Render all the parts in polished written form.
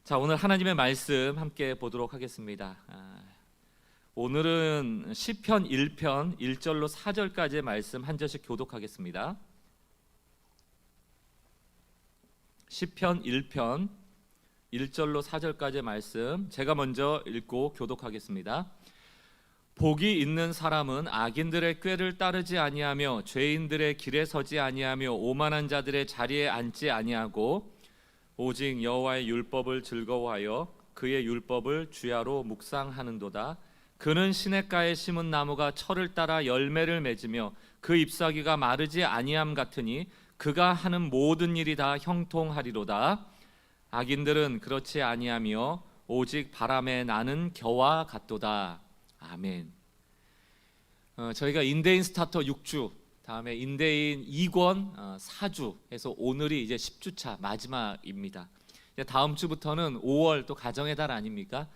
자, 오늘 하나님의 말씀 함께 보도록 하겠습니다. 오늘은 시편 1편 1절로 4절까지의 말씀 한 절씩 교독하겠습니다. 시편 1편 1절로 4절까지의 말씀 제가 먼저 읽고 교독하겠습니다. 복이 있는 사람은 악인들의 꾀를 따르지 아니하며 죄인들의 길에 서지 아니하며 오만한 자들의 자리에 앉지 아니하고 오직 여호와의 율법을 즐거워하여 그의 율법을 주야로 묵상하는도다. 그는 시냇가에 심은 나무가 철을 따라 열매를 맺으며 그 잎사귀가 마르지 아니함 같으니 그가 하는 모든 일이 다 형통하리로다. 악인들은 그렇지 아니하며 오직 바람에 나는 겨와 같도다. 아멘. 저희가 인대인 스타터 6주, 다음에 인대인 2권 4주 해서 오늘이 이제 10주차 마지막입니다. 이제 다음 주부터는 5월 또 가정의 달 아닙니까?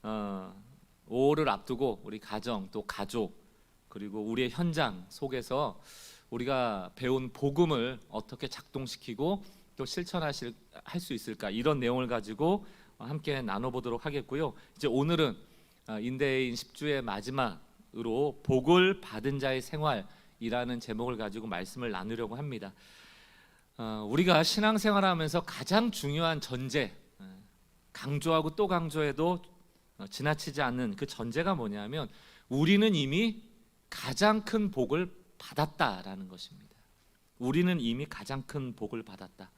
5월을 앞두고 우리 가정 또 가족 그리고 우리의 현장 속에서 우리가 배운 복음을 어떻게 작동시키고 또 실천할 수 있을까, 이런 내용을 가지고 함께 나눠보도록 하겠고요. 이제 오늘은 인대인 10주의 마지막으로 복을 받은 자의 생활이라는 제목을 가지고 말씀을 나누려고 합니다. 우리가 신앙생활하면서 가장 중요한 전제, 강조하고 또 강조해도 지나치지 않는 그 전제가 뭐냐면 우리는 이미 가장 큰 복을 받았다라는 것입니다. 우리는 이미 가장 큰 복을 받았다.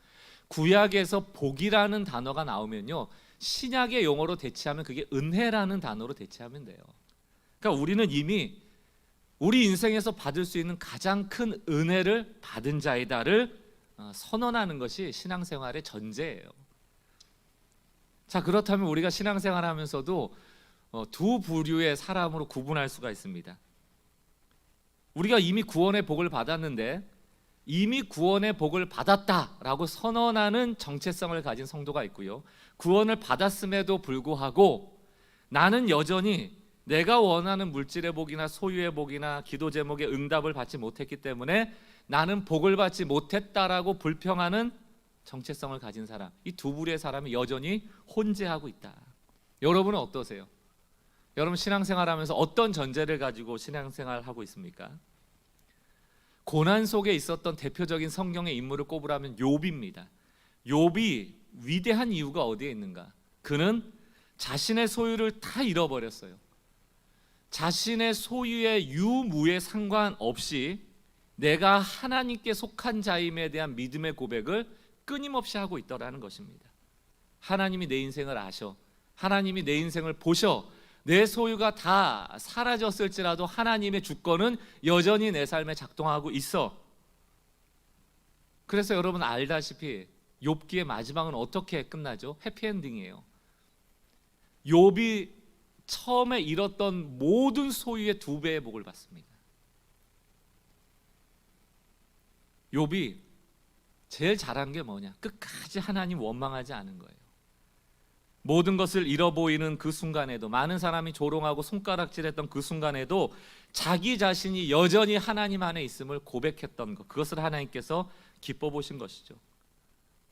구약에서 복이라는 단어가 나오면요, 신약의 용어로 대체하면 그게 은혜라는 단어로 대체하면 돼요. 그러니까 우리는 이미 우리 인생에서 받을 수 있는 가장 큰 은혜를 받은 자이다를 선언하는 것이 신앙생활의 전제예요. 자, 그렇다면 우리가 신앙생활하면서도 두 부류의 사람으로 구분할 수가 있습니다. 우리가 이미 구원의 복을 받았는데 이미 구원의 복을 받았다라고 선언하는 정체성을 가진 성도가 있고요, 구원을 받았음에도 불구하고 나는 여전히 내가 원하는 물질의 복이나 소유의 복이나 기도 제목의 응답을 받지 못했기 때문에 나는 복을 받지 못했다라고 불평하는 정체성을 가진 사람, 이 두 부류의 사람이 여전히 혼재하고 있다. 여러분은 어떠세요? 여러분 신앙생활하면서 어떤 전제를 가지고 신앙생활하고 있습니까? 고난 속에 있었던 대표적인 성경의 인물을 꼽으라면 욥입니다. 욥이 위대한 이유가 어디에 있는가? 그는 자신의 소유를 다 잃어버렸어요. 자신의 소유의 유무에 상관없이 내가 하나님께 속한 자임에 대한 믿음의 고백을 끊임없이 하고 있더라는 것입니다. 하나님이 내 인생을 아셔, 하나님이 내 인생을 보셔, 내 소유가 다 사라졌을지라도 하나님의 주권은 여전히 내 삶에 작동하고 있어. 그래서 여러분 알다시피 욥기의 마지막은 어떻게 끝나죠? 해피엔딩이에요. 욥이 처음에 잃었던 모든 소유의 2배의 복을 받습니다. 욥이 제일 잘한 게 뭐냐? 끝까지 하나님 원망하지 않은 거예요. 모든 것을 잃어보이는 그 순간에도, 많은 사람이 조롱하고 손가락질했던 그 순간에도 자기 자신이 여전히 하나님 안에 있음을 고백했던 것, 그것을 하나님께서 기뻐 보신 것이죠.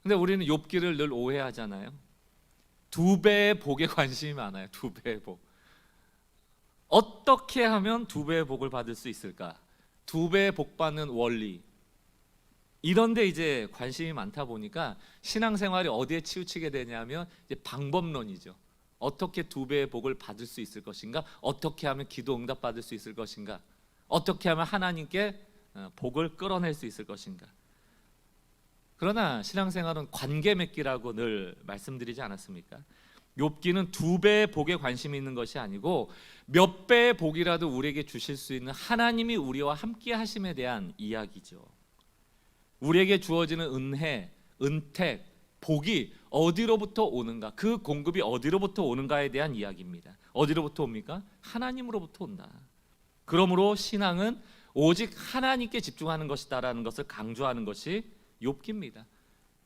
근데 우리는 욥기를 늘 오해하잖아요. 2배의 복에 관심이 많아요. 2배의 복. 어떻게 하면 2배의 복을 받을 수 있을까? 2배의 복 받는 원리, 이런데 이제 관심이 많다 보니까 신앙생활이 어디에 치우치게 되냐면 이제 방법론이죠. 어떻게 2배의 복을 받을 수 있을 것인가? 어떻게 하면 기도 응답 받을 수 있을 것인가? 어떻게 하면 하나님께 복을 끌어낼 수 있을 것인가? 그러나 신앙생활은 관계 맺기라고 늘 말씀드리지 않았습니까? 욥기는 2배의 복에 관심이 있는 것이 아니고 몇 배의 복이라도 우리에게 주실 수 있는 하나님이 우리와 함께 하심에 대한 이야기죠. 우리에게 주어지는 은혜, 은택, 복이 어디로부터 오는가, 그 공급이 어디로부터 오는가에 대한 이야기입니다. 어디로부터 옵니까? 하나님으로부터 온다. 그러므로 신앙은 오직 하나님께 집중하는 것이다라는 것을 강조하는 것이 욥기입니다.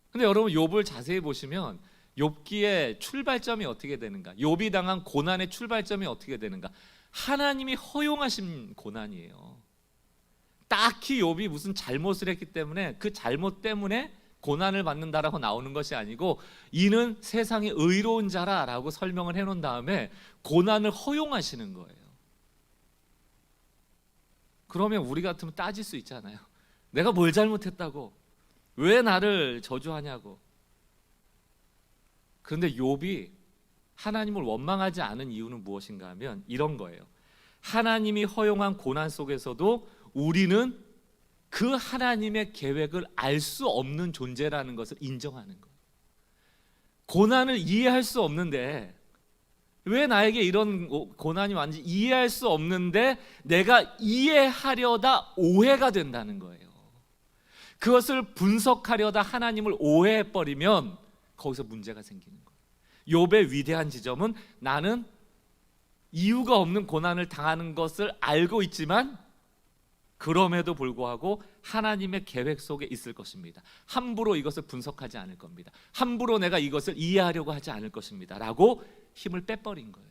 근데 여러분 욥을 자세히 보시면 욥기의 출발점이 어떻게 되는가? 욥이 당한 고난의 출발점이 어떻게 되는가? 하나님이 허용하신 고난이에요. 딱히 욥이 무슨 잘못을 했기 때문에 그 잘못 때문에 고난을 받는다라고 나오는 것이 아니고 이는 세상에 의로운 자라라고 설명을 해놓은 다음에 고난을 허용하시는 거예요. 그러면 우리 같으면 따질 수 있잖아요. 내가 뭘 잘못했다고, 왜 나를 저주하냐고. 그런데 욥이 하나님을 원망하지 않은 이유는 무엇인가 하면 이런 거예요. 하나님이 허용한 고난 속에서도 우리는 그 하나님의 계획을 알 수 없는 존재라는 것을 인정하는 거예요. 고난을 이해할 수 없는데, 왜 나에게 이런 고난이 왔는지 이해할 수 없는데 내가 이해하려다 오해가 된다는 거예요. 그것을 분석하려다 하나님을 오해해버리면 거기서 문제가 생기는 거예요. 욥의 위대한 지점은 나는 이유가 없는 고난을 당하는 것을 알고 있지만 그럼에도 불구하고 하나님의 계획 속에 있을 것입니다. 함부로 이것을 분석하지 않을 겁니다. 함부로 내가 이것을 이해하려고 하지 않을 것입니다 라고 힘을 빼버린 거예요.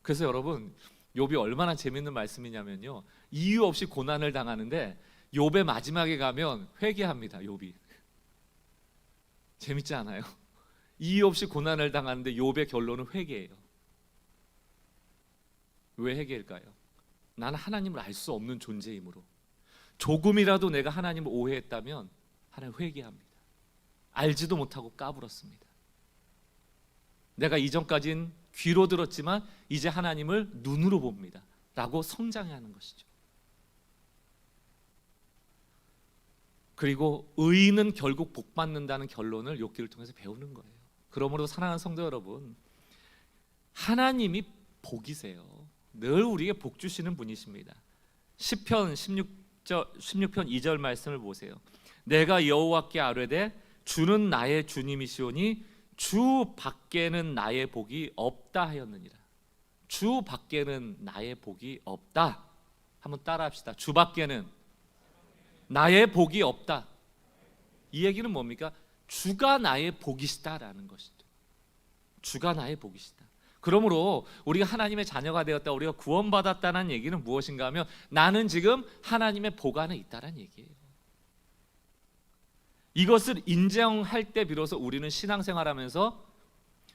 그래서 여러분, 욥이 얼마나 재밌는 말씀이냐면요, 이유 없이 고난을 당하는데 욥의 마지막에 가면 회개합니다. 욥이 재밌지 않아요? 이유 없이 고난을 당하는데 욥의 결론은 회개예요. 왜 회개일까요? 나는 하나님을 알 수 없는 존재이므로, 조금이라도 내가 하나님을 오해했다면 하나님 회개합니다. 알지도 못하고 까불었습니다. 내가 이전까진 귀로 들었지만 이제 하나님을 눈으로 봅니다 라고 성장하는 것이죠. 그리고 의인은 결국 복받는다는 결론을 욥기를 통해서 배우는 거예요. 그러므로 사랑하는 성도 여러분, 하나님이 복이세요. 늘 우리에게 복 주시는 분이십니다. 시편 16편 2절 말씀을 보세요. 내가 여호와께 아뢰되 주는 나의 주님이시오니 주 밖에는 나의 복이 없다 하였느니라. 주 밖에는 나의 복이 없다. 한번 따라합시다. 주 밖에는 나의 복이 없다. 이 얘기는 뭡니까? 주가 나의 복이시다라는 것이죠. 주가 나의 복이시다. 그러므로 우리가 하나님의 자녀가 되었다, 우리가 구원받았다는 얘기는 무엇인가 하면 나는 지금 하나님의 복 안에 있다는 얘기예요. 이것을 인정할 때 비로소 우리는 신앙생활하면서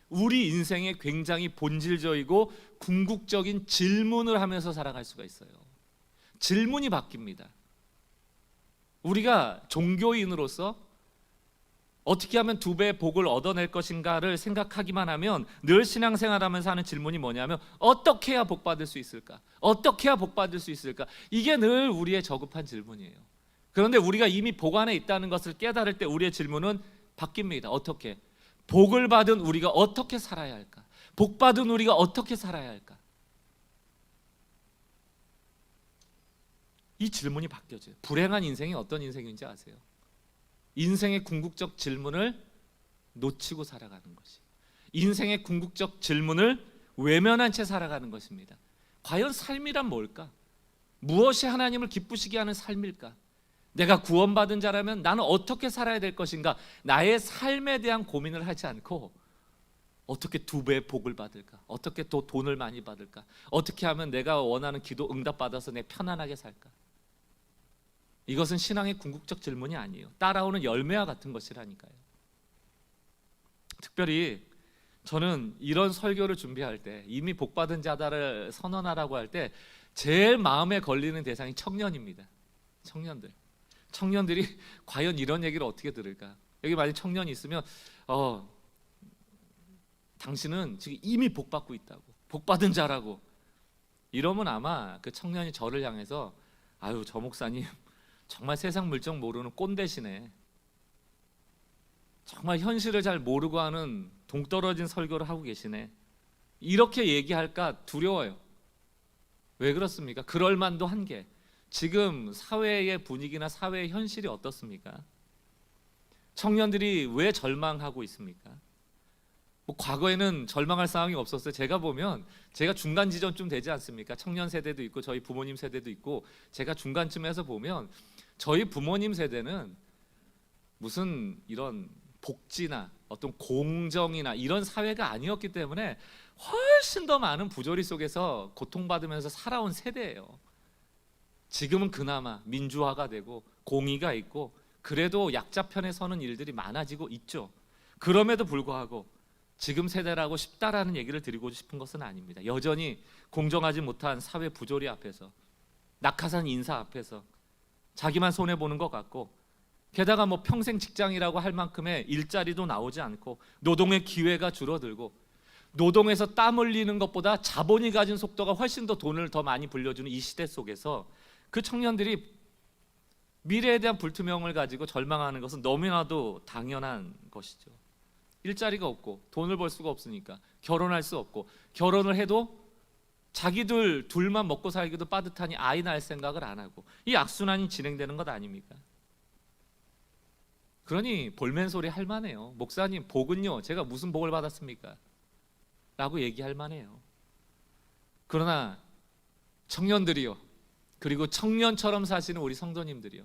우리 인생에 굉장히 본질적이고 궁극적인 질문을 하면서 살아갈 수가 있어요. 질문이 바뀝니다. 우리가 종교인으로서 어떻게 하면 두 배의 복을 얻어낼 것인가를 생각하기만 하면 늘 신앙생활하면서 하는 질문이 뭐냐면 어떻게 해야 복 받을 수 있을까? 어떻게 해야 복 받을 수 있을까? 이게 늘 우리의 저급한 질문이에요. 그런데 우리가 이미 복 안에 있다는 것을 깨달을 때 우리의 질문은 바뀝니다. 어떻게? 복을 받은 우리가 어떻게 살아야 할까? 복 받은 우리가 어떻게 살아야 할까? 이 질문이 바뀌어져요. 불행한 인생이 어떤 인생인지 아세요? 인생의 궁극적 질문을 놓치고 살아가는 것이, 인생의 궁극적 질문을 외면한 채 살아가는 것입니다. 과연 삶이란 뭘까? 무엇이 하나님을 기쁘시게 하는 삶일까? 내가 구원받은 자라면 나는 어떻게 살아야 될 것인가? 나의 삶에 대한 고민을 하지 않고 어떻게 두 배의 복을 받을까? 어떻게 또 돈을 많이 받을까? 어떻게 하면 내가 원하는 기도 응답받아서 내 편안하게 살까? 이것은 신앙의 궁극적 질문이 아니에요. 따라오는 열매와 같은 것이라니까요. 특별히 저는 이런 설교를 준비할 때, 이미 복받은 자다를 선언하라고 할 때 제일 마음에 걸리는 대상이 청년입니다. 청년들이 과연 이런 얘기를 어떻게 들을까? 여기 만약 청년이 있으면 당신은 지금 이미 복받고 있다고, 복받은 자라고 이러면 아마 그 청년이 저를 향해서 아유, 저 목사님 정말 세상 물정 모르는 꼰대시네, 정말 현실을 잘 모르고 하는 동떨어진 설교를 하고 계시네, 이렇게 얘기할까 두려워요. 왜 그렇습니까? 그럴 만도 한 게 지금 사회의 분위기나 사회의 현실이 어떻습니까? 청년들이 왜 절망하고 있습니까? 뭐 과거에는 절망할 상황이 없었어요. 제가 보면 제가 중간 지점쯤 되지 않습니까? 청년 세대도 있고 저희 부모님 세대도 있고, 제가 중간쯤에서 보면 저희 부모님 세대는 무슨 이런 복지나 어떤 공정이나 이런 사회가 아니었기 때문에 훨씬 더 많은 부조리 속에서 고통받으면서 살아온 세대예요. 지금은 그나마 민주화가 되고 공의가 있고 그래도 약자 편에 서는 일들이 많아지고 있죠. 그럼에도 불구하고 지금 세대라고 쉽다라는 얘기를 드리고 싶은 것은 아닙니다. 여전히 공정하지 못한 사회 부조리 앞에서, 낙하산 인사 앞에서 자기만 손해보는 것 같고, 게다가 뭐 평생 직장이라고 할 만큼의 일자리도 나오지 않고 노동의 기회가 줄어들고, 노동에서 땀 흘리는 것보다 자본이 가진 속도가 훨씬 더 돈을 더 많이 불려주는 이 시대 속에서 그 청년들이 미래에 대한 불투명을 가지고 절망하는 것은 너무나도 당연한 것이죠. 일자리가 없고 돈을 벌 수가 없으니까 결혼할 수 없고, 결혼을 해도 자기들 둘만 먹고 살기도 빠듯하니 아이 낳을 생각을 안 하고, 이 악순환이 진행되는 것 아닙니까? 그러니 볼멘 소리 할 만해요. 목사님, 복은요 제가 무슨 복을 받았습니까? 라고 얘기할 만해요. 그러나 청년들이요, 그리고 청년처럼 사시는 우리 성도님들이요,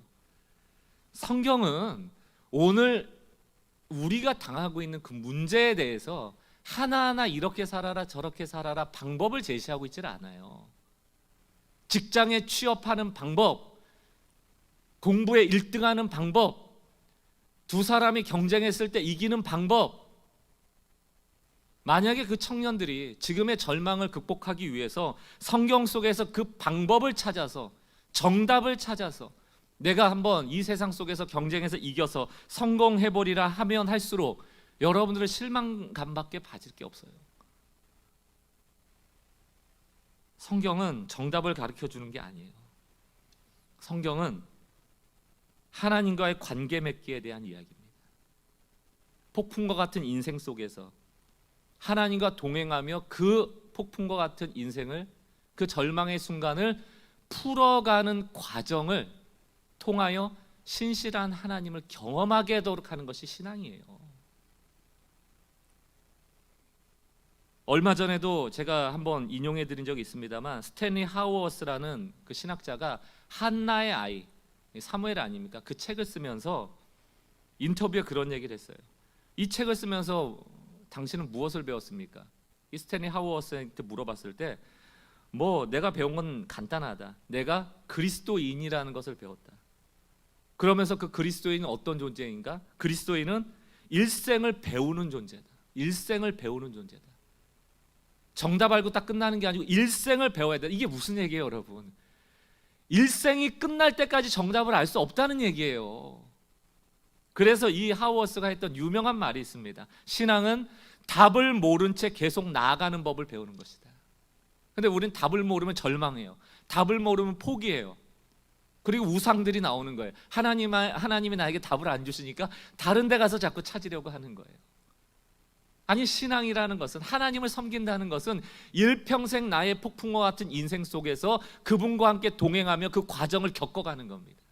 성경은 오늘 우리가 당하고 있는 그 문제에 대해서 하나하나 이렇게 살아라 저렇게 살아라 방법을 제시하고 있질 않아요. 직장에 취업하는 방법, 공부에 1등하는 방법, 두 사람이 경쟁했을 때 이기는 방법. 만약에 그 청년들이 지금의 절망을 극복하기 위해서 성경 속에서 그 방법을 찾아서, 정답을 찾아서 내가 한번 이 세상 속에서 경쟁해서 이겨서 성공해보리라 하면 할수록 여러분들은 실망감밖에 받을 게 없어요. 성경은 정답을 가르쳐 주는 게 아니에요. 성경은 하나님과의 관계 맺기에 대한 이야기입니다. 폭풍과 같은 인생 속에서 하나님과 동행하며 그 폭풍과 같은 인생을, 그 절망의 순간을 풀어가는 과정을 통하여 신실한 하나님을 경험하게 하도록 하는 것이 신앙이에요. 얼마 전에도 제가 한번 인용해 드린 적이 있습니다만, 스탠리 하우어스라는 그 신학자가 한나의 아이, 사무엘 아닙니까? 그 책을 쓰면서 인터뷰에 그런 얘기를 했어요. 이 책을 쓰면서 당신은 무엇을 배웠습니까? 이 스탠리 하우어스한테 물어봤을 때, 뭐 내가 배운 건 간단하다. 내가 그리스도인이라는 것을 배웠다. 그러면서 그 그리스도인은 어떤 존재인가? 그리스도인은 일생을 배우는 존재다. 일생을 배우는 존재다. 정답 알고 딱 끝나는 게 아니고 일생을 배워야 돼. 이게 무슨 얘기예요, 여러분? 일생이 끝날 때까지 정답을 알 수 없다는 얘기예요. 그래서 이 하우어스가 했던 유명한 말이 있습니다. 신앙은 답을 모른 채 계속 나아가는 법을 배우는 것이다. 근데 우리는 답을 모르면 절망해요. 답을 모르면 포기해요. 그리고 우상들이 나오는 거예요. 하나님이 나에게 답을 안 주시니까 다른 데 가서 자꾸 찾으려고 하는 거예요. 아니, 신앙이라는 것은, 하나님을 섬긴다는 것은 일평생 나의 폭풍과 같은 인생 속에서 그분과 함께 동행하며 그 과정을 겪어가는 겁니다.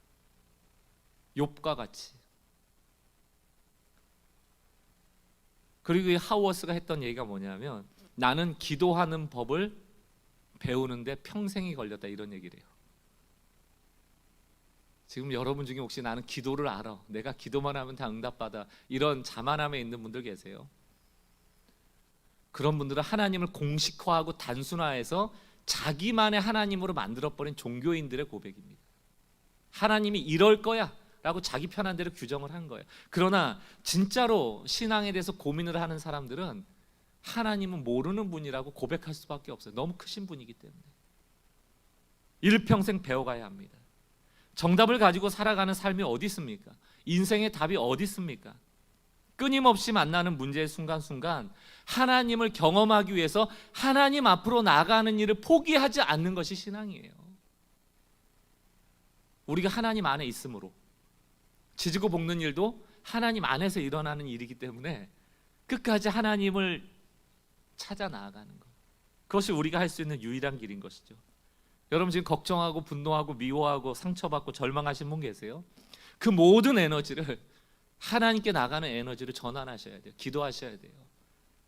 욥과 같이. 그리고 이 하우어스가 했던 얘기가 뭐냐면, 나는 기도하는 법을 배우는데 평생이 걸렸다, 이런 얘기를 해요. 지금 여러분 중에 혹시 나는 기도를 알아, 내가 기도만 하면 다 응답받아, 이런 자만함에 있는 분들 계세요? 그런 분들은 하나님을 공식화하고 단순화해서 자기만의 하나님으로 만들어버린 종교인들의 고백입니다. 하나님이 이럴 거야 라고 자기 편한 대로 규정을 한 거예요. 그러나 진짜로 신앙에 대해서 고민을 하는 사람들은 하나님은 모르는 분이라고 고백할 수밖에 없어요. 너무 크신 분이기 때문에. 일평생 배워가야 합니다. 정답을 가지고 살아가는 삶이 어디 있습니까? 인생의 답이 어디 있습니까? 끊임없이 만나는 문제의 순간순간 하나님을 경험하기 위해서 하나님 앞으로 나가는 일을 포기하지 않는 것이 신앙이에요. 우리가 하나님 안에 있으므로 지지고 볶는 일도 하나님 안에서 일어나는 일이기 때문에 끝까지 하나님을 찾아 나아가는 것, 그것이 우리가 할 수 있는 유일한 길인 것이죠. 여러분 지금 걱정하고 분노하고 미워하고 상처받고 절망하신 분 계세요? 그 모든 에너지를, 하나님께 나가는 에너지를 전환하셔야 돼요. 기도하셔야 돼요.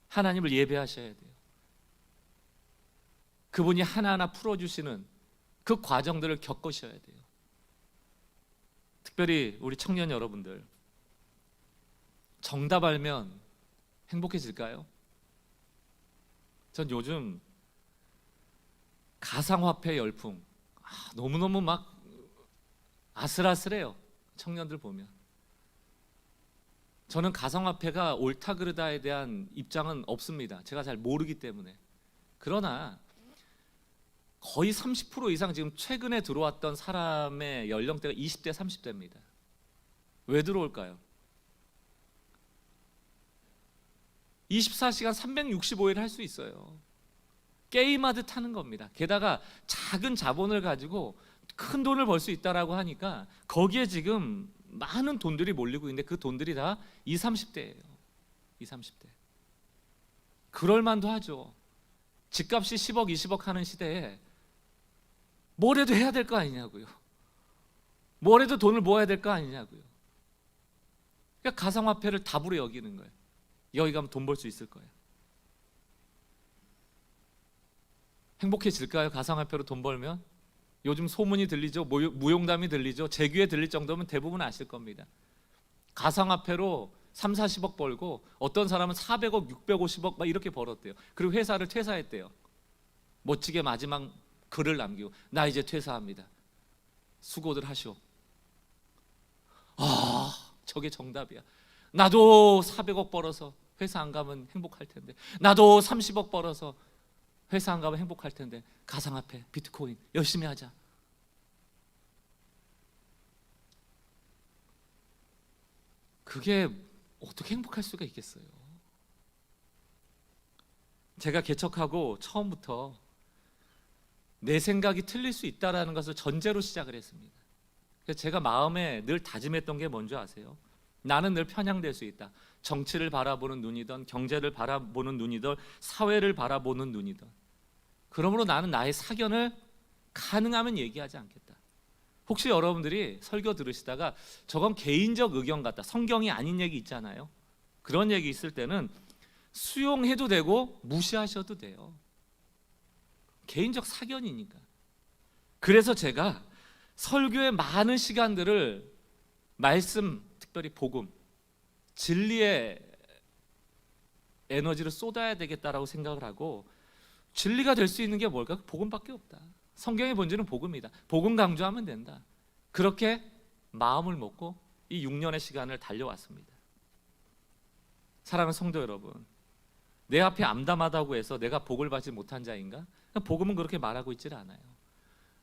하나님을 예배하셔야 돼요. 그분이 하나하나 풀어주시는 그 과정들을 겪으셔야 돼요. 특별히 우리 청년 여러분들, 정답 알면 행복해질까요? 전 요즘 가상화폐 열풍, 너무너무 막 아슬아슬해요. 청년들 보면. 저는 가상화폐가 옳다 그르다에 대한 입장은 없습니다. 제가 잘 모르기 때문에. 그러나 거의 30% 이상 지금 최근에 들어왔던 사람의 연령대가 20대, 30대입니다. 왜 들어올까요? 24시간 365일 할 수 있어요. 게임하듯 하는 겁니다. 게다가 작은 자본을 가지고 큰 돈을 벌 수 있다라고 하니까 거기에 지금 많은 돈들이 몰리고 있는데 그 돈들이 다 20, 30대예요. 20, 30대. 그럴 만도 하죠. 집값이 10억, 20억 하는 시대에 뭐래도 해야 될 거 아니냐고요. 뭐래도 돈을 모아야 될 거 아니냐고요. 그러니까 가상화폐를 답으로 여기는 거예요. 여기 가면 돈 벌 수 있을 거예요. 행복해질까요? 가상화폐로 돈 벌면? 요즘 소문이 들리죠. 무용담이 들리죠. 제 귀에 들릴 정도면 대부분 아실 겁니다. 가상화폐로 3, 40억 벌고 어떤 사람은 400억, 650억 막 이렇게 벌었대요. 그리고 회사를 퇴사했대요. 멋지게 마지막 글을 남기고 나 이제 퇴사합니다. 수고들 하시오. 아, 저게 정답이야. 나도 400억 벌어서 회사 안 가면 행복할 텐데, 나도 30억 벌어서 회사 안 가면 행복할 텐데, 가상화폐, 비트코인 열심히 하자. 그게 어떻게 행복할 수가 있겠어요? 제가 개척하고 처음부터 내 생각이 틀릴 수 있다는 것을 전제로 시작을 했습니다. 그래서 제가 마음에 늘 다짐했던 게 뭔지 아세요? 나는 늘 편향될 수 있다. 정치를 바라보는 눈이든 경제를 바라보는 눈이든 사회를 바라보는 눈이든, 그러므로 나는 나의 사견을 가능하면 얘기하지 않겠다. 혹시 여러분들이 설교 들으시다가 저건 개인적 의견 같다, 성경이 아닌 얘기 있잖아요. 그런 얘기 있을 때는 수용해도 되고 무시하셔도 돼요. 개인적 사견이니까. 그래서 제가 설교의 많은 시간들을 말씀, 특별히 복음, 진리의 에너지를 쏟아야 되겠다라고 생각을 하고, 진리가 될 수 있는 게 뭘까? 복음밖에 없다. 성경의 본질은 복음이다. 복음 강조하면 된다. 그렇게 마음을 먹고 이 6년의 시간을 달려왔습니다. 사랑하는 성도 여러분, 내 앞에 암담하다고 해서 내가 복을 받지 못한 자인가? 복음은 그렇게 말하고 있질 않아요.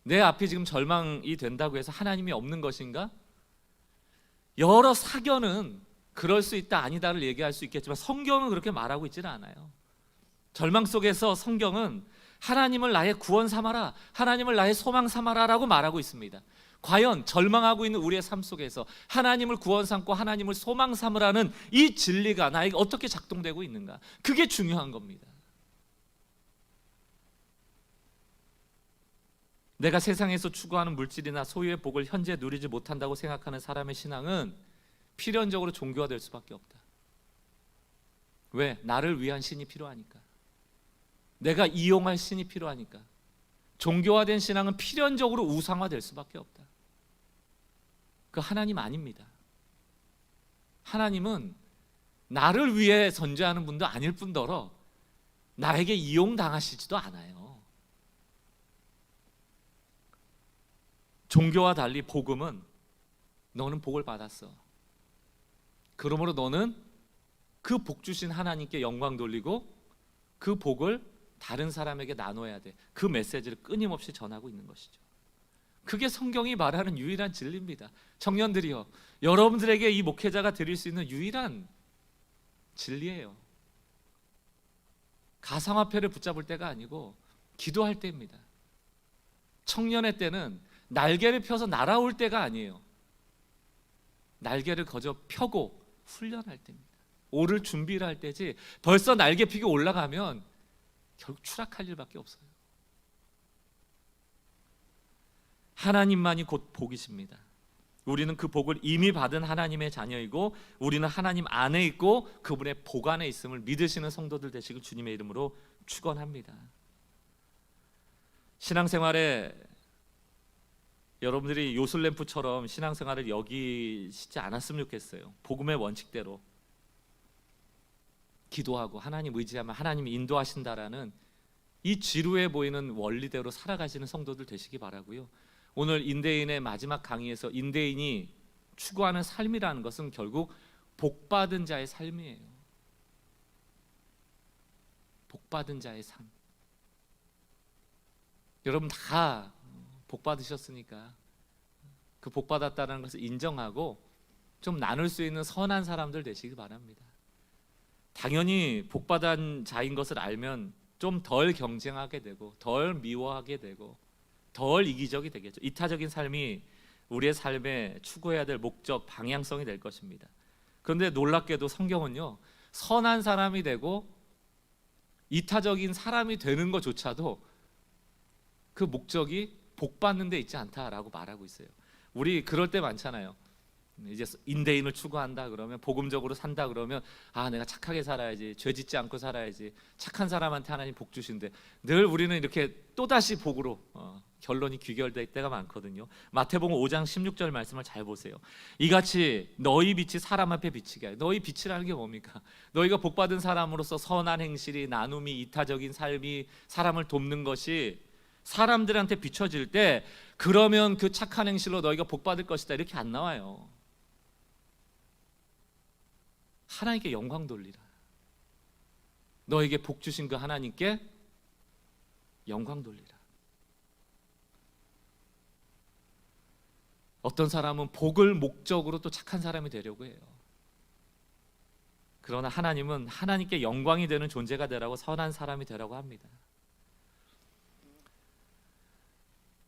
내 앞에 지금 절망이 된다고 해서 하나님이 없는 것인가? 여러 사견은 그럴 수 있다 아니다를 얘기할 수 있겠지만 성경은 그렇게 말하고 있질 않아요. 절망 속에서 성경은 하나님을 나의 구원 삼아라, 하나님을 나의 소망 삼아라 라고 말하고 있습니다. 과연 절망하고 있는 우리의 삶 속에서 하나님을 구원 삼고 하나님을 소망 삼으라는 이 진리가 나에게 어떻게 작동되고 있는가? 그게 중요한 겁니다. 내가 세상에서 추구하는 물질이나 소유의 복을 현재 누리지 못한다고 생각하는 사람의 신앙은 필연적으로 종교화될 수밖에 없다. 왜? 나를 위한 신이 필요하니까. 내가 이용할 신이 필요하니까. 종교화된 신앙은 필연적으로 우상화될 수밖에 없다. 그 하나님 아닙니다. 하나님은 나를 위해 존재하는 분도 아닐 뿐더러 나에게 이용당하시지도 않아요. 종교와 달리 복음은 너는 복을 받았어. 그러므로 너는 그 복 주신 하나님께 영광 돌리고 그 복을 다른 사람에게 나눠야 돼. 그 메시지를 끊임없이 전하고 있는 것이죠. 그게 성경이 말하는 유일한 진리입니다. 청년들이여, 여러분들에게 이 목회자가 드릴 수 있는 유일한 진리예요. 가상화폐를 붙잡을 때가 아니고 기도할 때입니다. 청년의 때는 날개를 펴서 날아올 때가 아니에요. 날개를 거저 펴고 훈련할 때입니다. 오를 준비를 할 때지, 벌써 날개 피고 올라가면 결국 추락할 일밖에 없어요. 하나님만이 곧 복이십니다. 우리는 그 복을 이미 받은 하나님의 자녀이고 우리는 하나님 안에 있고 그분의 복 안에 있음을 믿으시는 성도들 되시길 주님의 이름으로 축원합니다. 신앙생활에 여러분들이 요술램프처럼 신앙생활을 여기시지 않았으면 좋겠어요. 복음의 원칙대로 기도하고 하나님 의지하면 하나님이 인도하신다라는 이 지루해 보이는 원리대로 살아가시는 성도들 되시기 바라고요. 오늘 인대인의 마지막 강의에서 인대인이 추구하는 삶이라는 것은 결국 복받은 자의 삶이에요. 복받은 자의 삶. 여러분 다 복받으셨으니까 그 복받았다는 것을 인정하고 좀 나눌 수 있는 선한 사람들 되시기 바랍니다. 당연히 복받은 자인 것을 알면 좀 덜 경쟁하게 되고 덜 미워하게 되고 덜 이기적이 되겠죠. 이타적인 삶이 우리의 삶에 추구해야 될 목적, 방향성이 될 것입니다. 그런데 놀랍게도 성경은요, 선한 사람이 되고 이타적인 사람이 되는 것조차도 그 목적이 복받는 데 있지 않다라고 말하고 있어요. 우리 그럴 때 많잖아요. 이제 인대인을 추구한다 그러면, 복음적으로 산다 그러면, 아 내가 착하게 살아야지, 죄 짓지 않고 살아야지, 착한 사람한테 하나님 복 주신대. 늘 우리는 이렇게 또다시 복으로 결론이 귀결될 때가 많거든요. 마태복음 5장 16절 말씀을 잘 보세요. 이같이 너희 빛이 사람 앞에 비치게 하여. 너희 빛이라는 게 뭡니까? 너희가 복받은 사람으로서 선한 행실이, 나눔이, 이타적인 삶이, 사람을 돕는 것이 사람들한테 비춰질 때, 그러면 그 착한 행실로 너희가 복받을 것이다 이렇게 안 나와요. 하나님께 영광 돌리라. 너에게 복 주신 그 하나님께 영광 돌리라. 어떤 사람은 복을 목적으로 또 착한 사람이 되려고 해요. 그러나 하나님은 하나님께 영광이 되는 존재가 되라고, 선한 사람이 되라고 합니다.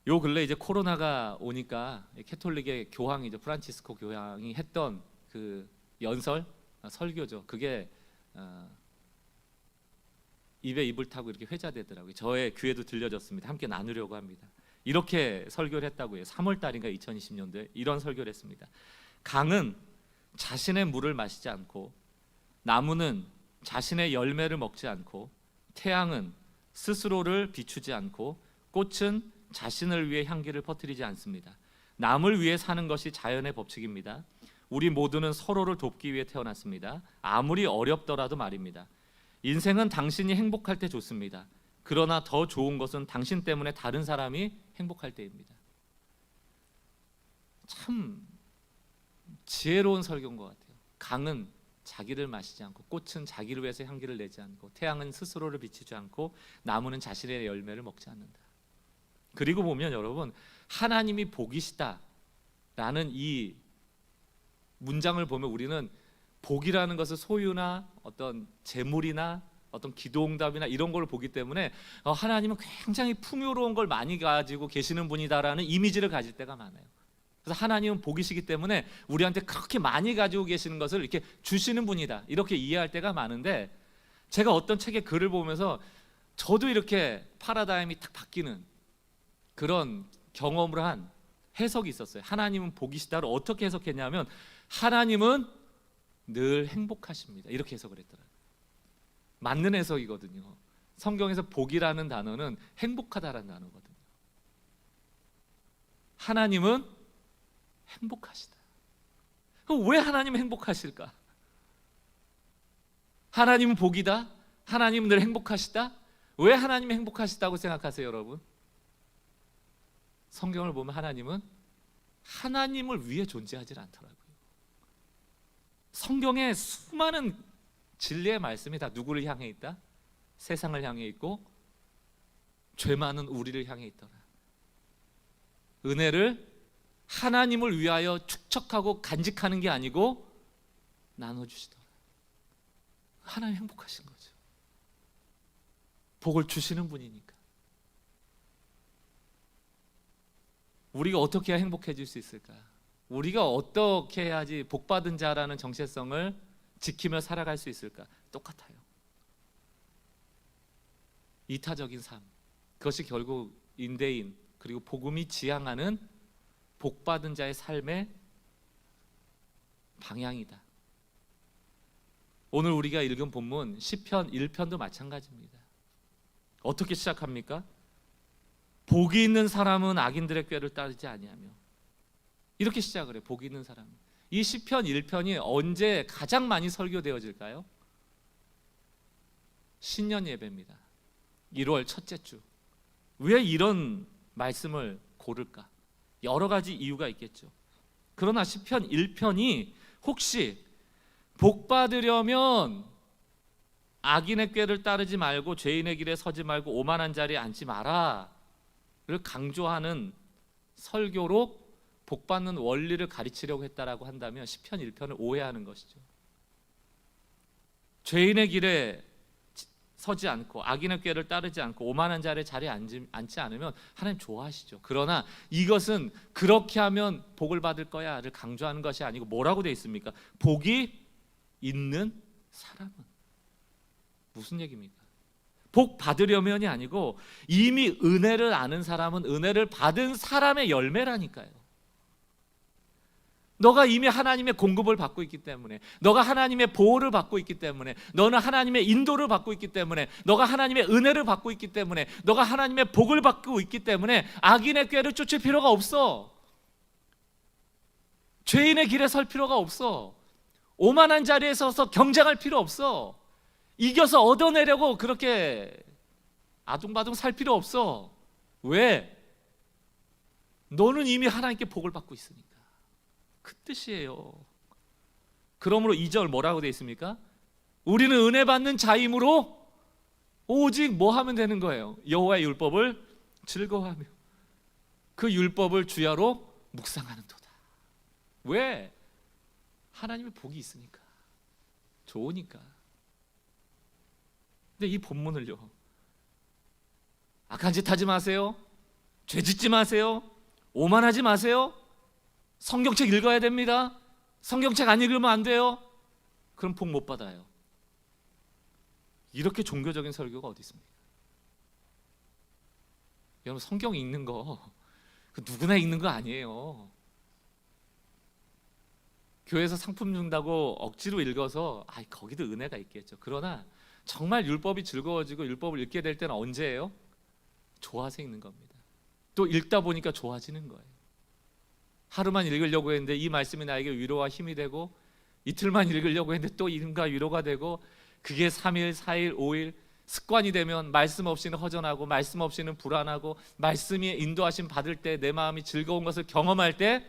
요 근래 이제 코로나가 오니까 캐톨릭의 교황이죠, 프란치스코 교황이 했던 그 연설, 설교죠. 그게 입에 입을 타고 이렇게 회자되더라고요. 저의 귀에도 들려졌습니다. 함께 나누려고 합니다. 이렇게 설교를 했다고 해요. 3월 달인가 2020년도에 이런 설교를 했습니다. 강은 자신의 물을 마시지 않고, 나무는 자신의 열매를 먹지 않고, 태양은 스스로를 비추지 않고, 꽃은 자신을 위해 향기를 퍼뜨리지 않습니다. 남을 위해 사는 것이 자연의 법칙입니다. 우리 모두는 서로를 돕기 위해 태어났습니다. 아무리 어렵더라도 말입니다. 인생은 당신이 행복할 때 좋습니다. 그러나 더 좋은 것은 당신 때문에 다른 사람이 행복할 때입니다. 참 지혜로운 설교인 것 같아요. 강은 자기를 마시지 않고, 꽃은 자기를 위해서 향기를 내지 않고, 태양은 스스로를 비추지 않고, 나무는 자신의 열매를 먹지 않는다. 그리고 보면 여러분, 하나님이 복이시다라는 이 문장을 보면 우리는 복이라는 것을 소유나 어떤 재물이나 어떤 기도응답이나 이런 걸 보기 때문에 하나님은 굉장히 풍요로운 걸 많이 가지고 계시는 분이다라는 이미지를 가질 때가 많아요. 그래서 하나님은 복이시기 때문에 우리한테 그렇게 많이 가지고 계시는 것을 이렇게 주시는 분이다, 이렇게 이해할 때가 많은데, 제가 어떤 책의 글을 보면서 저도 이렇게 파라다임이 탁 바뀌는 그런 경험을 한 해석이 있었어요. 하나님은 복이시다를 어떻게 해석했냐면, 하나님은 늘 행복하십니다, 이렇게 해석을 했더라고요. 맞는 해석이거든요. 성경에서 복이라는 단어는 행복하다라는 단어거든요. 하나님은 행복하시다. 그럼 왜 하나님은 행복하실까? 하나님은 복이다, 하나님은 늘 행복하시다. 왜 하나님이 행복하시다고 생각하세요, 여러분? 성경을 보면 하나님은 하나님을 위해 존재하지 않더라고요. 성경에 수많은 진리의 말씀이 다 누구를 향해 있다? 세상을 향해 있고, 죄 많은 우리를 향해 있더라. 은혜를 하나님을 위하여 축적하고 간직하는 게 아니고 나눠주시더라. 하나님 행복하신 거죠. 복을 주시는 분이니까. 우리가 어떻게 해야 행복해질 수 있을까? 우리가 어떻게 해야지 복받은 자라는 정체성을 지키며 살아갈 수 있을까? 똑같아요. 이타적인 삶, 그것이 결국 인대인 그리고 복음이 지향하는 복받은 자의 삶의 방향이다. 오늘 우리가 읽은 본문 시편 1편도 마찬가지입니다. 어떻게 시작합니까? 복이 있는 사람은 악인들의 꾀를 따르지 아니하며, 이렇게 시작을 해요. 복이 있는 사람. 이 시편 1편이 언제 가장 많이 설교되어질까요? 신년 예배입니다. 1월 첫째 주. 왜 이런 말씀을 고를까? 여러 가지 이유가 있겠죠. 그러나 시편 1편이 혹시 복 받으려면 악인의 꾀를 따르지 말고 죄인의 길에 서지 말고 오만한 자리에 앉지 마라를 강조하는 설교로 복 받는 원리를 가르치려고 했다라고 한다면 시편 1편을 오해하는 것이죠. 죄인의 길에 서지 않고 악인의 꾀를 따르지 않고 오만한 자리에 앉지 않으면 하나님 좋아하시죠. 그러나 이것은 그렇게 하면 복을 받을 거야를 강조하는 것이 아니고 뭐라고 되어 있습니까? 복이 있는 사람은. 무슨 얘기입니까? 복 받으려면이 아니고 이미 은혜를 아는 사람은 은혜를 받은 사람의 열매라니까요. 너가 이미 하나님의 공급을 받고 있기 때문에, 너가 하나님의 보호를 받고 있기 때문에, 너는 하나님의 인도를 받고 있기 때문에, 너가 하나님의 은혜를 받고 있기 때문에, 너가 하나님의 복을 받고 있기 때문에 악인의 꾀를 쫓을 필요가 없어. 죄인의 길에 설 필요가 없어. 오만한 자리에 서서 경쟁할 필요 없어. 이겨서 얻어내려고 그렇게 아둥바둥 살 필요 없어. 왜? 너는 이미 하나님께 복을 받고 있으니까. 그 뜻이에요. 그러므로 2절 뭐라고 되어 있습니까? 우리는 은혜 받는 자임으로 오직 뭐 하면 되는 거예요? 여호와의 율법을 즐거워하며 그 율법을 주야로 묵상하는 도다. 왜? 하나님의 복이 있으니까. 좋으니까. 근데 이 본문을요, 악한 짓 하지 마세요, 죄 짓지 마세요, 오만하지 마세요, 성경책 읽어야 됩니다, 성경책 안 읽으면 안 돼요, 그럼 복 못 받아요. 이렇게 종교적인 설교가 어디 있습니까? 여러분, 성경 읽는 거 누구나 읽는 거 아니에요. 교회에서 상품 준다고 억지로 읽어서 거기도 은혜가 있겠죠. 그러나 정말 율법이 즐거워지고 율법을 읽게 될 때는 언제예요? 좋아서 읽는 겁니다. 또 읽다 보니까 좋아지는 거예요. 하루만 읽으려고 했는데 이 말씀이 나에게 위로와 힘이 되고, 이틀만 읽으려고 했는데 또 힘과 위로가 되고, 그게 3일, 4일, 5일 습관이 되면 말씀 없이는 허전하고 말씀 없이는 불안하고, 말씀이 인도하심 받을 때 내 마음이 즐거운 것을 경험할 때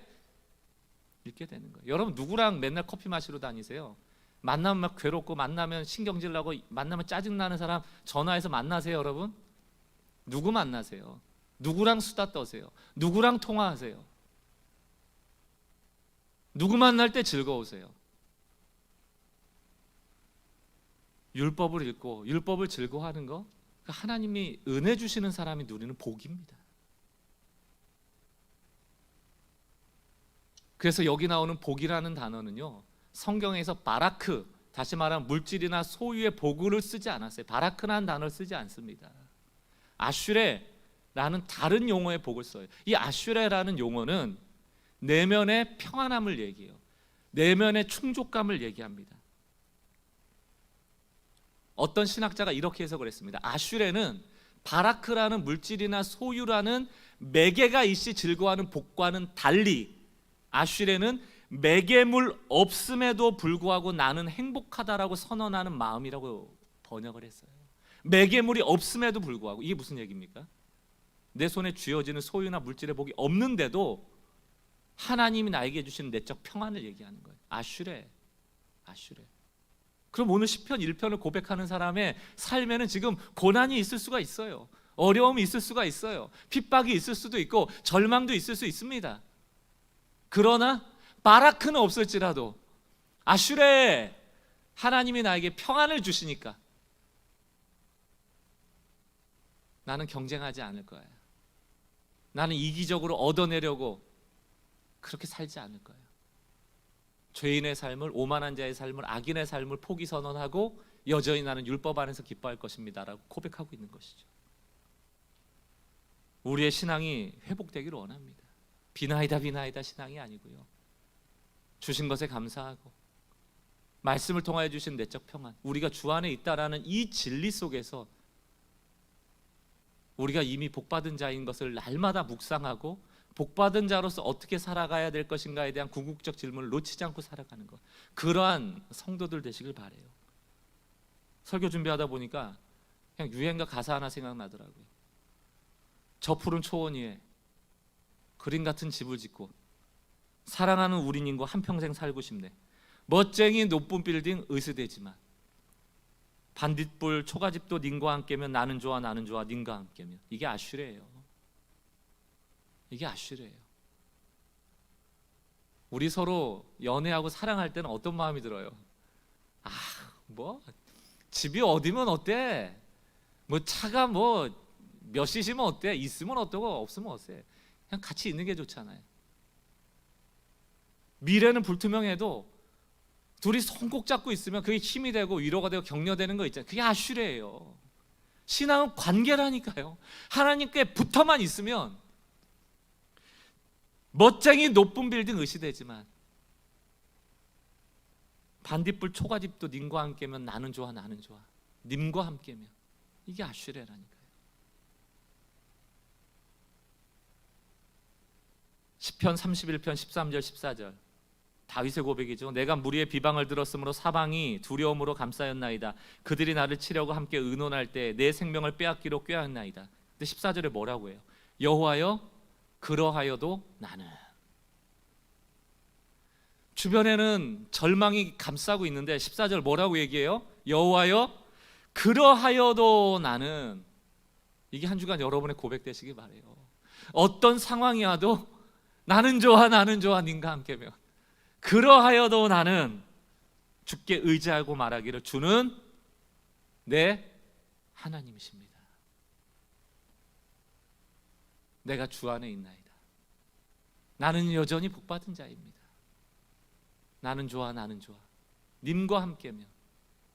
읽게 되는 거예요. 여러분, 누구랑 맨날 커피 마시러 다니세요? 만나면 막 괴롭고, 만나면 신경질 나고, 만나면 짜증나는 사람 전화해서 만나세요. 여러분, 누구 만나세요? 누구랑 수다 떠세요? 누구랑 통화하세요? 누구 만날 때 즐거우세요? 율법을 읽고 율법을 즐거워하는 거, 하나님이 은혜 주시는 사람이 누리는 복입니다. 그래서 여기 나오는 복이라는 단어는요, 성경에서 바라크, 다시 말하면 물질이나 소유의 복을 쓰지 않았어요. 바라크라는 단어를 쓰지 않습니다. 아슈레라는 다른 용어의 복을 써요. 이 아슈레라는 용어는 내면의 평안함을 얘기해요. 내면의 충족감을 얘기합니다. 어떤 신학자가 이렇게 해석을 했습니다. 아슈레는 바라크라는 물질이나 소유라는 매개가 있이 즐거워하는 복과는 달리, 아슈레는 매개물 없음에도 불구하고 나는 행복하다라고 선언하는 마음이라고 번역을 했어요. 매개물이 없음에도 불구하고, 이게 무슨 얘기입니까? 내 손에 쥐어지는 소유나 물질의 복이 없는데도 하나님이 나에게 주시는 내적 평안을 얘기하는 거예요. 아슈레. 그럼 오늘 시편 1편을 고백하는 사람의 삶에는 지금 고난이 있을 수가 있어요. 어려움이 있을 수가 있어요. 핍박이 있을 수도 있고 절망도 있을 수 있습니다. 그러나 바라크는 없을지라도 아슈레, 하나님이 나에게 평안을 주시니까 나는 경쟁하지 않을 거야. 나는 이기적으로 얻어내려고 그렇게 살지 않을 거예요. 죄인의 삶을, 오만한 자의 삶을, 악인의 삶을 포기 선언하고 여전히 나는 율법 안에서 기뻐할 것입니다라고 고백하고 있는 것이죠. 우리의 신앙이 회복되기를 원합니다. 비나이다 신앙이 아니고요, 주신 것에 감사하고 말씀을 통하여 주신 내적 평안, 우리가 주 안에 있다라는 이 진리 속에서 우리가 이미 복받은 자인 것을 날마다 묵상하고, 복받은 자로서 어떻게 살아가야 될 것인가에 대한 궁극적 질문을 놓치지 않고 살아가는 것, 그러한 성도들 되시길 바라요. 설교 준비하다 보니까 그냥 유행가 가사 하나 생각나더라고요. 저 푸른 초원 위에 그림 같은 집을 짓고 사랑하는 우리님과 한평생 살고 싶네. 멋쟁이 높은 빌딩 의스대지만 반딧불 초가집도 님과 함께면 나는 좋아 나는 좋아 님과 함께면. 이게 아슈레예요. 이게 아슈레예요. 우리 서로 연애하고 사랑할 때는 어떤 마음이 들어요? 아, 뭐 집이 어디면 어때? 뭐 차가 뭐 몇 cc면 어때? 있으면 어떠고 없으면 어때? 그냥 같이 있는 게 좋잖아요. 미래는 불투명해도 둘이 손 꼭 잡고 있으면 그게 힘이 되고 위로가 되고 격려되는 거 있잖아요. 그게 아슈레예요. 신앙은 관계라니까요. 하나님께 붙어만 있으면 멋쟁이 높은 빌딩 의시되지만 반딧불 초가집도 님과 함께면 나는 좋아 나는 좋아 님과 함께면. 이게 아슈레라니까요. 시편 31편 13절 14절 다윗의 고백이죠. 내가 무리의 비방을 들었으므로 사방이 두려움으로 감싸였나이다. 그들이 나를 치려고 함께 의논할 때 내 생명을 빼앗기로 꾀하였나이다. 근데 14절에 뭐라고 해요? 여호와여 그러하여도 나는. 주변에는 절망이 감싸고 있는데 14절 뭐라고 얘기해요? 여호와여 그러하여도 나는. 이게 한 주간 여러분의 고백 되시기 바래요. 어떤 상황이 와도 나는 좋아 나는 좋아 님과 함께면 그러하여도 나는 주께 의지하고 말하기를 주는 내 하나님이십니다. 내가 주 안에 있나이다. 나는 여전히 복받은 자입니다. 나는 좋아 나는 좋아 님과 함께면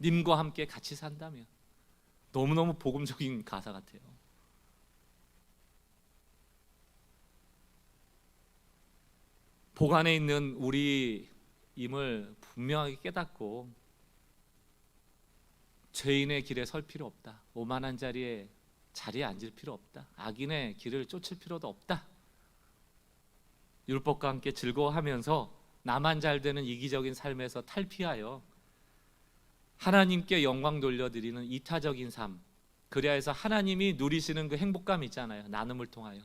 님과 함께 같이 산다면. 너무너무 복음적인 가사 같아요. 복 안에 있는 우리임을 분명하게 깨닫고 죄인의 길에 설 필요 없다. 오만한 자리에 앉을 필요 없다. 악인의 길을 쫓을 필요도 없다. 율법과 함께 즐거워하면서 나만 잘 되는 이기적인 삶에서 탈피하여 하나님께 영광 돌려드리는 이타적인 삶, 그래야 해서 하나님이 누리시는 그 행복감이 있잖아요. 나눔을 통하여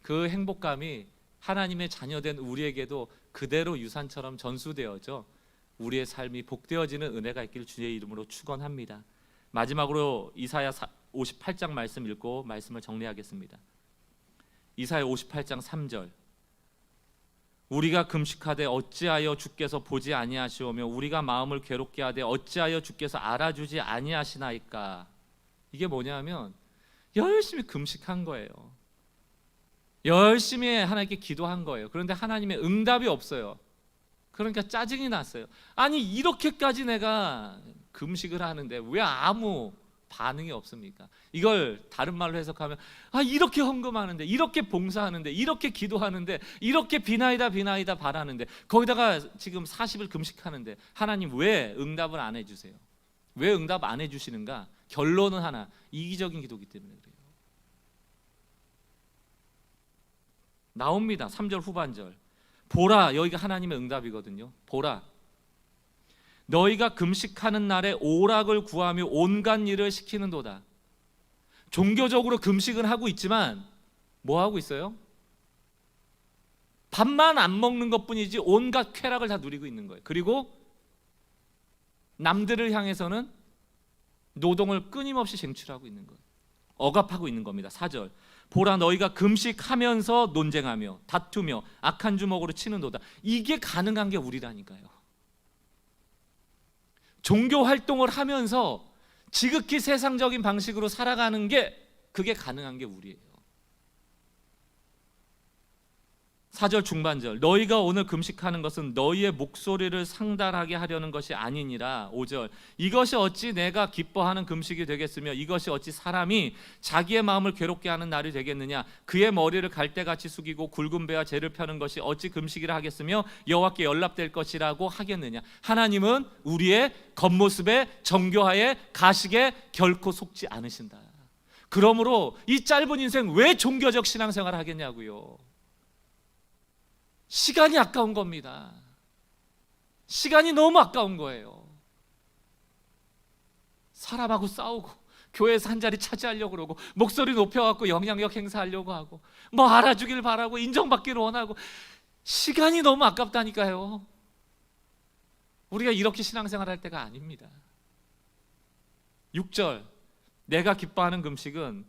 그 행복감이 하나님의 자녀된 우리에게도 그대로 유산처럼 전수되어져 우리의 삶이 복되어지는 은혜가 있기를 주의 이름으로 축원합니다. 마지막으로 이사야 58장 말씀 읽고 말씀을 정리하겠습니다. 이사야 58장 3절 우리가 금식하되 어찌하여 주께서 보지 아니하시오며 우리가 마음을 괴롭게 하되 어찌하여 주께서 알아주지 아니하시나이까. 이게 뭐냐면 열심히 금식한 거예요. 열심히 하나님께 기도한 거예요. 그런데 하나님의 응답이 없어요. 그러니까 짜증이 났어요. 아니 이렇게까지 내가 금식을 하는데 왜 아무 반응이 없습니까? 이걸 다른 말로 해석하면 이렇게 헌금하는데 이렇게 봉사하는데 이렇게 기도하는데 이렇게 비나이다 바라는데 거기다가 지금 40일 금식하는데 하나님 왜 응답을 안 해주세요? 왜 응답 안 해주시는가? 결론은 하나, 이기적인 기도이기 때문에 그래요. 나옵니다. 3절 후반절 보라, 여기가 하나님의 응답이거든요. 보라 너희가 금식하는 날에 오락을 구하며 온갖 일을 시키는도다. 종교적으로 금식은 하고 있지만 뭐 하고 있어요? 밥만 안 먹는 것뿐이지 온갖 쾌락을 다 누리고 있는 거예요. 그리고 남들을 향해서는 노동을 끊임없이 쟁취하고 있는 거예요. 억압하고 있는 겁니다. 4절 보라 너희가 금식하면서 논쟁하며 다투며 악한 주먹으로 치는도다. 이게 가능한 게 우리라니까요. 종교 활동을 하면서 지극히 세상적인 방식으로 살아가는 게 그게 가능한 게 우리예요. 4절 중반절 너희가 오늘 금식하는 것은 너희의 목소리를 상달하게 하려는 것이 아니니라. 5절 이것이 어찌 내가 기뻐하는 금식이 되겠으며 이것이 어찌 사람이 자기의 마음을 괴롭게 하는 날이 되겠느냐. 그의 머리를 갈대같이 숙이고 굵은 배와 재를 펴는 것이 어찌 금식이라 하겠으며 여호와께 연락될 것이라고 하겠느냐. 하나님은 우리의 겉모습에 정교하에 가식에 결코 속지 않으신다. 그러므로 이 짧은 인생 왜 종교적 신앙생활을 하겠냐고요. 시간이 아까운 겁니다. 시간이 너무 아까운 거예요. 사람하고 싸우고 교회에서 한 자리 차지하려고 그러고 목소리 높여갖고 영향력 행사하려고 하고 뭐 알아주길 바라고 인정받기를 원하고 시간이 너무 아깝다니까요. 우리가 이렇게 신앙생활할 때가 아닙니다. 6절 내가 기뻐하는 금식은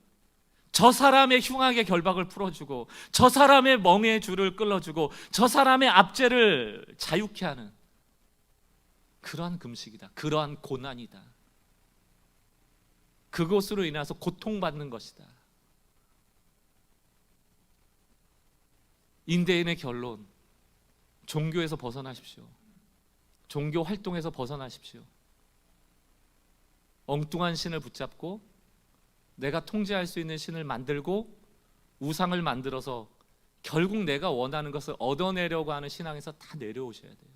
저 사람의 흉악의 결박을 풀어주고 저 사람의 멍에의 줄을 끌어주고 저 사람의 압제를 자유케 하는 그러한 금식이다. 그러한 고난이다. 그것으로 인해서 고통받는 것이다. 인대인의 결론, 종교에서 벗어나십시오. 종교 활동에서 벗어나십시오. 엉뚱한 신을 붙잡고 내가 통제할 수 있는 신을 만들고 우상을 만들어서 결국 내가 원하는 것을 얻어내려고 하는 신앙에서 다 내려오셔야 돼요.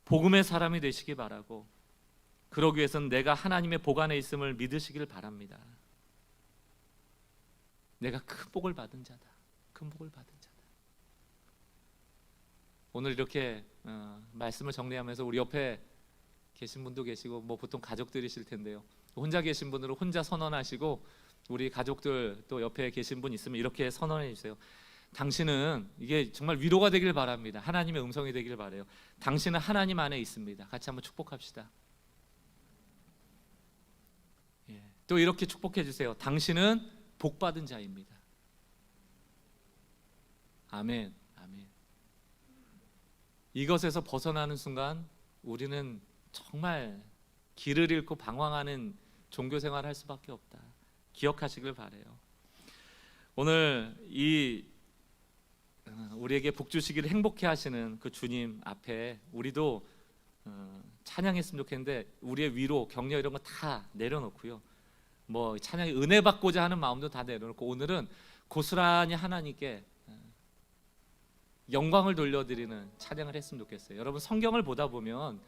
복음의 사람이 되시기 바라고, 그러기 위해서는 내가 하나님의 복 안에 있음을 믿으시길 바랍니다. 내가 큰 복을 받은 자다. 큰 복을 받은 자다. 오늘 이렇게 말씀을 정리하면서 우리 옆에 계신 분도 계시고 뭐 보통 가족들이실 텐데요. 혼자 계신 분들은 혼자 선언하시고 우리 가족들 또 옆에 계신 분 있으면 이렇게 선언해 주세요. 당신은, 이게 정말 위로가 되길 바랍니다. 하나님의 음성이 되길 바라요. 당신은 하나님 안에 있습니다. 같이 한번 축복합시다. 또 이렇게 축복해 주세요. 당신은 복받은 자입니다. 아멘. 아멘. 이것에서 벗어나는 순간 우리는 정말 길을 잃고 방황하는 종교 생활을 할 수밖에 없다. 기억하시길 바라요. 오늘 이 우리에게 복 주시기를 행복해 하시는 그 주님 앞에 우리도 찬양했으면 좋겠는데 우리의 위로, 격려 이런 거 다 내려놓고요. 뭐 찬양에 은혜 받고자 하는 마음도 다 내려놓고 오늘은 고스란히 하나님께 영광을 돌려드리는 찬양을 했으면 좋겠어요. 여러분 성경을 보다 보면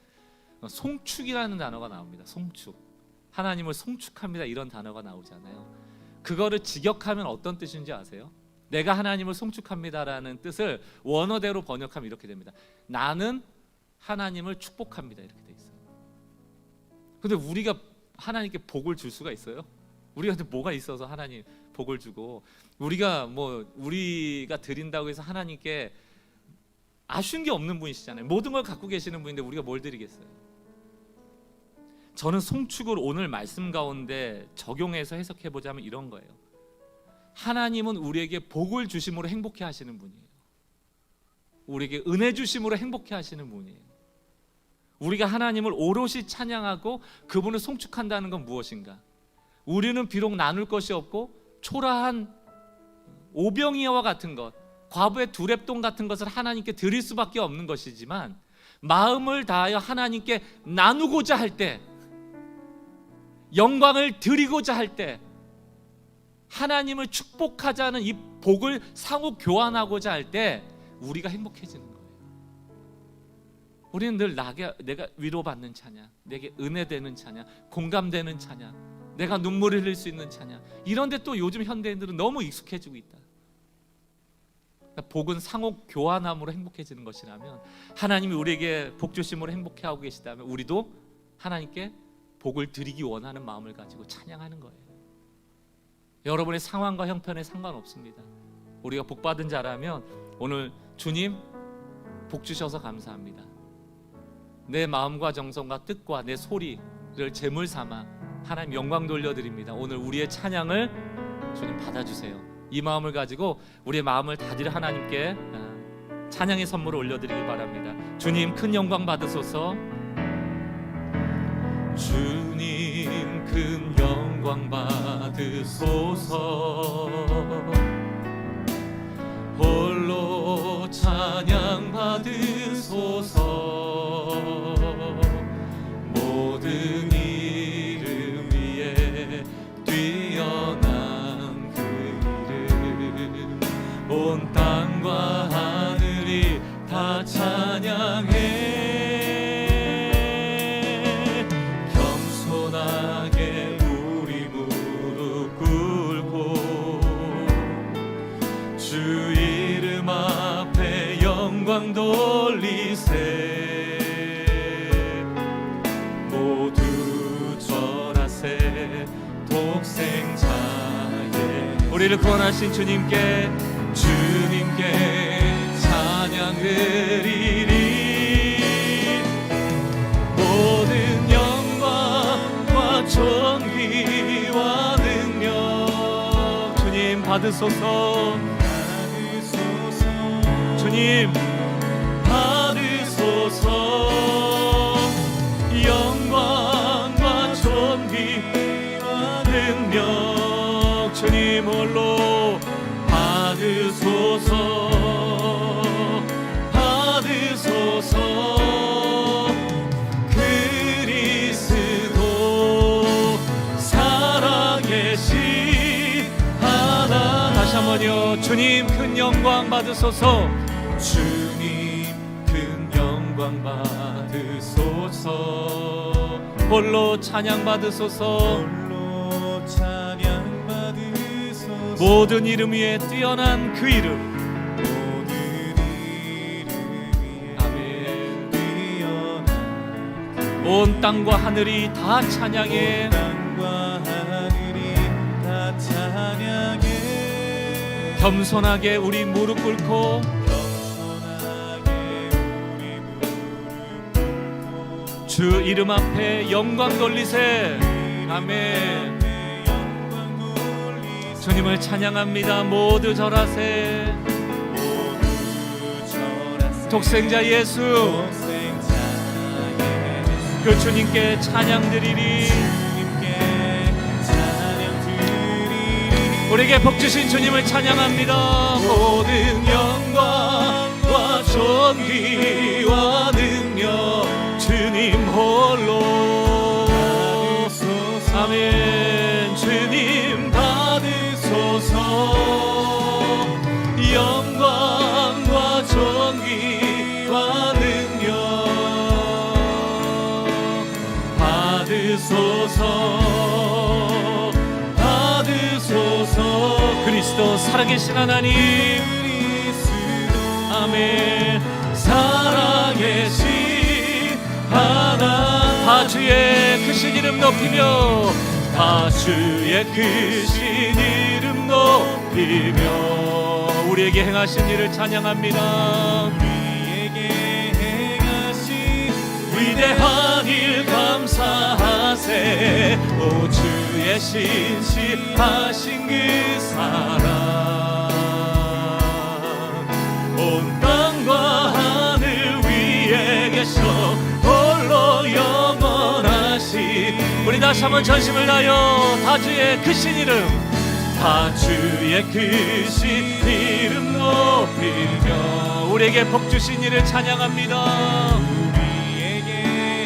송축이라는 단어가 나옵니다. 송축. 하나님을 송축합니다. 이런 단어가 나오잖아요. 그거를 직역하면 어떤 뜻인지 아세요? 내가 하나님을 송축합니다라는 뜻을 원어대로 번역하면 이렇게 됩니다. 나는 하나님을 축복합니다. 이렇게 돼 있어요. 근데 우리가 하나님께 복을 줄 수가 있어요? 우리한테 뭐가 있어서 하나님 복을 주고, 우리가 드린다고 해서 하나님께 아쉬운 게 없는 분이시잖아요. 모든 걸 갖고 계시는 분인데 우리가 뭘 드리겠어요? 저는 송축을 오늘 말씀 가운데 적용해서 해석해 보자면 이런 거예요. 하나님은 우리에게 복을 주심으로 행복해 하시는 분이에요. 우리에게 은혜 주심으로 행복해 하시는 분이에요. 우리가 하나님을 오롯이 찬양하고 그분을 송축한다는 건 무엇인가? 우리는 비록 나눌 것이 없고 초라한 오병이어와 같은 것, 과부의 두랩돈 같은 것을 하나님께 드릴 수밖에 없는 것이지만 마음을 다하여 하나님께 나누고자 할 때, 영광을 드리고자 할 때, 하나님을 축복하자는 이 복을 상호 교환하고자 할 때 우리가 행복해지는 거예요. 우리는 늘 내가 위로받는 찬양, 내게 은혜되는 찬양, 공감되는 찬양, 내가 눈물을 흘릴 수 있는 찬양, 이런데 또 요즘 현대인들은 너무 익숙해지고 있다. 복은 상호 교환함으로 행복해지는 것이라면, 하나님이 우리에게 복 주심으로 행복해하고 계시다면 우리도 하나님께 복을 드리기 원하는 마음을 가지고 찬양하는 거예요. 여러분의 상황과 형편에 상관없습니다. 우리가 복받은 자라면 오늘 주님 복 주셔서 감사합니다. 내 마음과 정성과 뜻과 내 소리를 제물 삼아 하나님 영광 돌려드립니다. 오늘 우리의 찬양을 주님 받아주세요. 이 마음을 가지고 우리의 마음을 다들 하나님께 찬양의 선물을 올려드리기 바랍니다. 주님 큰 영광 받으소서. 주님 큰 영광 받으소서. 홀로 찬양 받으소서. 모든 이름 위에 뛰어난 그 이름, 온 땅과 하늘이 다 찬양해. 겸손하게 우리 무릎 꿇고 주 이름 앞에 영광 돌리세. 모두 절하세. 우리를 구원하신 주님께 찬양 드리리. 모든 영광과 존귀와 능력 주님 받으소서. 주님 받으소서. 영광과 존귀와 능력 주님 홀로 받으소서. 받으소서. 그리스도 살아계신 하나님. 다시 한번요. 주님 큰 영광 받으소서. 주님 큰 영광 받으소서. 홀로 찬양 받으소서. 홀로 찬양 받으소서. 모든 이름 위에 뛰어난 그 이름. 모든 이름 위에 아멘. 뛰어난 온 땅과 하늘이 다 찬양해. 온 땅과 하늘이 다 찬양해. 겸손하게 우리 무릎 꿇고 주 이름 앞에 영광 돌리세. 아멘. 주님을 찬양합니다. 모두 절하세. 독생자 예수 그 주님께 찬양 드리리. 우리에게 복 주신 주님을 찬양합니다. 모든 영광과 존귀와 능력 주님 홀로 받으소서. 아멘. 주님 받으소서. 영광과 존귀와 능력 받으소서. 받으소서. 그리스도 살아계신 하나님. 아멘. 살아계신 하나. 다 주의 크신 이름 높이며 다 주의 크신 이름 높이며 우리에게 행하신 일을 찬양합니다. 우리에게 행하신 위대한 일 감사하세. 오 주의 신실하신 그 사랑 온 땅과 하늘 위에 계셔 홀로 영원하시. 우리 다시 한번 전심을 다하여 다 주의 크신 이름 다 주의 크신 이름 높이며 우리에게 복 주신 이를 찬양합니다. 우리에게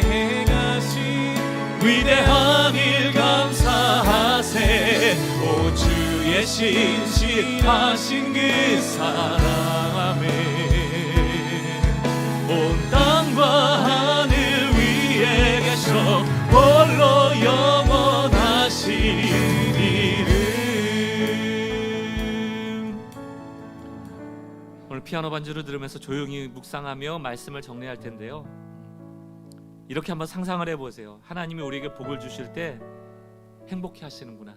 행하신 위대한 일 감사하세. 오 주의 신실하신 그 사랑. 아멘. 온 땅과 하늘 위에 계셔 홀로 영원하신 이름. 오늘 피아노 반주를 들으면서 조용히 묵상하며 말씀을 정리할 텐데요. 이렇게 한번 상상을 해보세요. 하나님이 우리에게 복을 주실 때 행복해 하시는구나.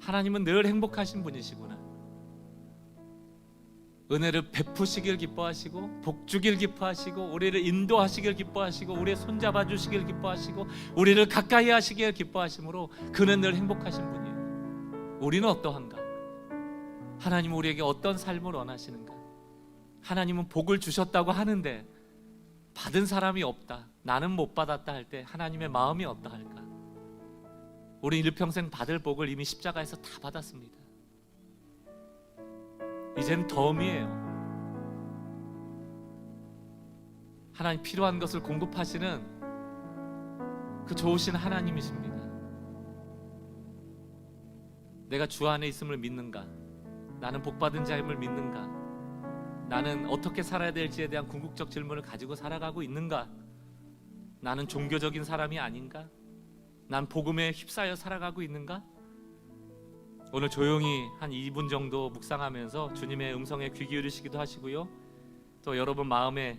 하나님은 늘 행복하신 분이시구나. 은혜를 베푸시길 기뻐하시고 복 주길 기뻐하시고 우리를 인도하시길 기뻐하시고 우리의 손잡아 주시길 기뻐하시고 우리를 가까이 하시길 기뻐하심으로 그는 늘 행복하신 분이에요. 우리는 어떠한가? 하나님은 우리에게 어떤 삶을 원하시는가? 하나님은 복을 주셨다고 하는데 받은 사람이 없다, 나는 못 받았다 할 때 하나님의 마음이 어떠할까? 우리 일평생 받을 복을 이미 십자가에서 다 받았습니다. 이제는 덤이에요. 하나님 필요한 것을 공급하시는 그 좋으신 하나님이십니다. 내가 주 안에 있음을 믿는가? 나는 복받은 자임을 믿는가? 나는 어떻게 살아야 될지에 대한 궁극적 질문을 가지고 살아가고 있는가? 나는 종교적인 사람이 아닌가? 난 복음에 휩싸여 살아가고 있는가? 오늘 조용히 한 2분 정도 묵상하면서 주님의 음성에 귀 기울이시기도 하시고요. 또 여러분 마음에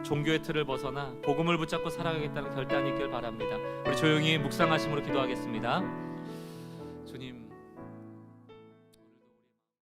종교의 틀을 벗어나 복음을 붙잡고 살아가겠다는 결단이 있길 바랍니다. 우리 조용히 묵상하심으로 기도하겠습니다.